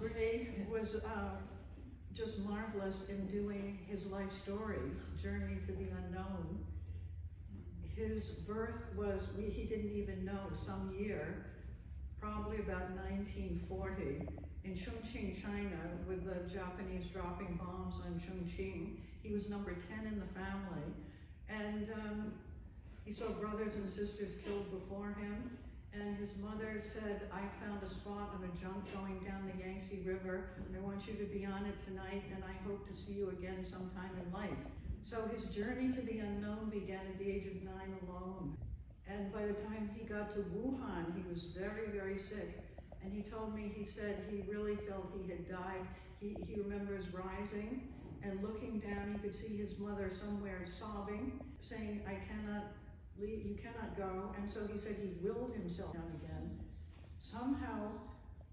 Gray was just marvelous in doing his life story, Journey to the Unknown. His birth was, he didn't even know, some year, probably about 1940, in Chongqing, China, with the Japanese dropping bombs on Chongqing. He was number 10 in the family, and he saw brothers and sisters killed before him, and his mother said, I found a spot on a junk going down the Yangtze River. I want you to be on it tonight, and I hope to see you again sometime in life. So his journey to the unknown began at the age of 9 alone. And by the time he got to Wuhan, he was very, very sick. And he told me, he said he really felt he had died. He remembers rising and looking down. He could see his mother somewhere sobbing, saying, I cannot leave, you cannot go. And so he said he willed himself down again. Somehow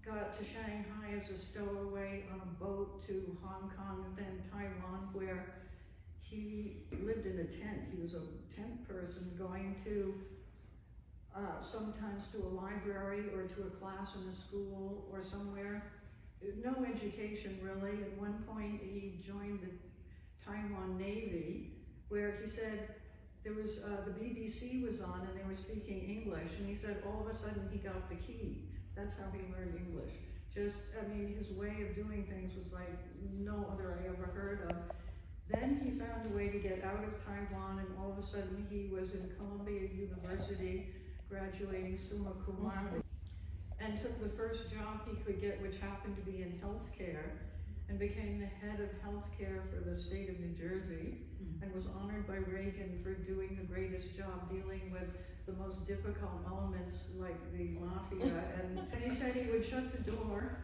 got to Shanghai as a stowaway on a boat to Hong Kong and then Taiwan, where he lived in a tent. He was a tent person going to sometimes to a library or to a class in a school or somewhere. No education really. At one point he joined the Taiwan Navy, where he said there was, the BBC was on and they were speaking English, and he said all of a sudden he got the key. That's how he learned English. Just, I mean, his way of doing things was like no other I ever heard of. Then he found a way to get out of Taiwan, and all of a sudden he was in Columbia University, graduating summa cum laude, and took the first job he could get, which happened to be in healthcare, and became the head of healthcare for the state of New Jersey, and was honored by Reagan for doing the greatest job dealing with the most difficult elements like the mafia. And he said he would shut the door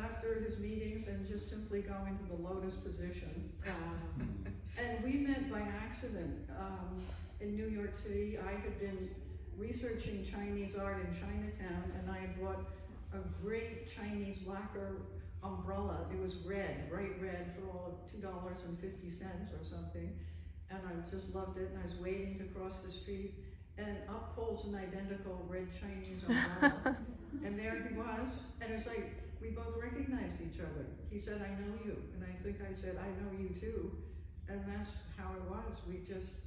after his meetings and just simply go into the lotus position. And we met by accident in New York City. I had been researching Chinese art in Chinatown, and I had bought a great Chinese lacquer umbrella. It was red, bright red, for all of $2.50 or something. And I just loved it, and I was waiting to cross the street, and up pulls an identical red Chinese umbrella. And there he was, and it's like, we both recognized each other. He said, I know you, and I think I said, I know you too. And that's how it was. We just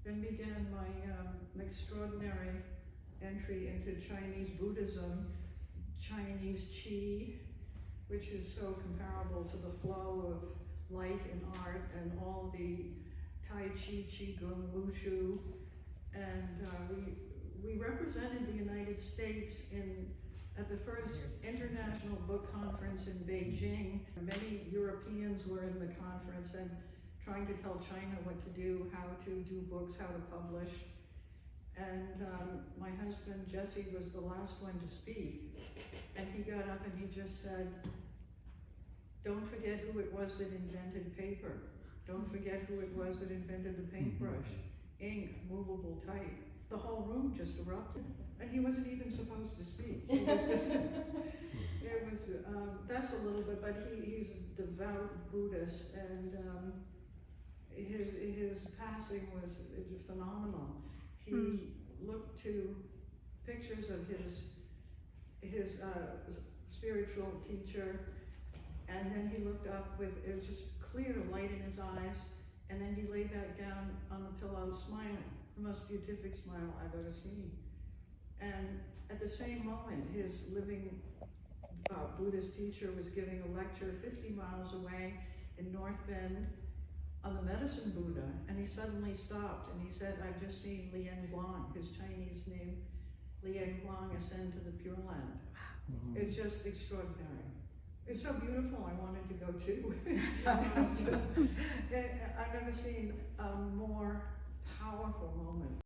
then began my extraordinary entry into Chinese Buddhism, Chinese Qi, which is so comparable to the flow of life in art, and all the Tai Chi, Qigong, Wushu. And we represented the United States at the first International Book Conference in Beijing. Many Europeans were in the conference and trying to tell China what to do, how to do books, how to publish. And my husband, Tze-Si, was the last one to speak. And he got up and he just said, don't forget who it was that invented paper. Don't forget who it was that invented the paintbrush, ink, movable type. The whole room just erupted. And he wasn't even supposed to speak. He was just, it was, that's a little bit, but he's a devout Buddhist, and his passing was phenomenal. He looked to pictures of his spiritual teacher, and then he looked up with, it was just clear light in his eyes, and then he lay back down on the pillow smiling, the most beatific smile I've ever seen. And at the same moment, his living Buddhist teacher was giving a lecture 50 miles away in North Bend on the medicine Buddha, and he suddenly stopped and he said, I've just seen Huang, his Chinese name, Huang, ascend to the Pure Land. It's just extraordinary. It's so beautiful, I wanted to go too. It's just, I've never seen a more powerful moment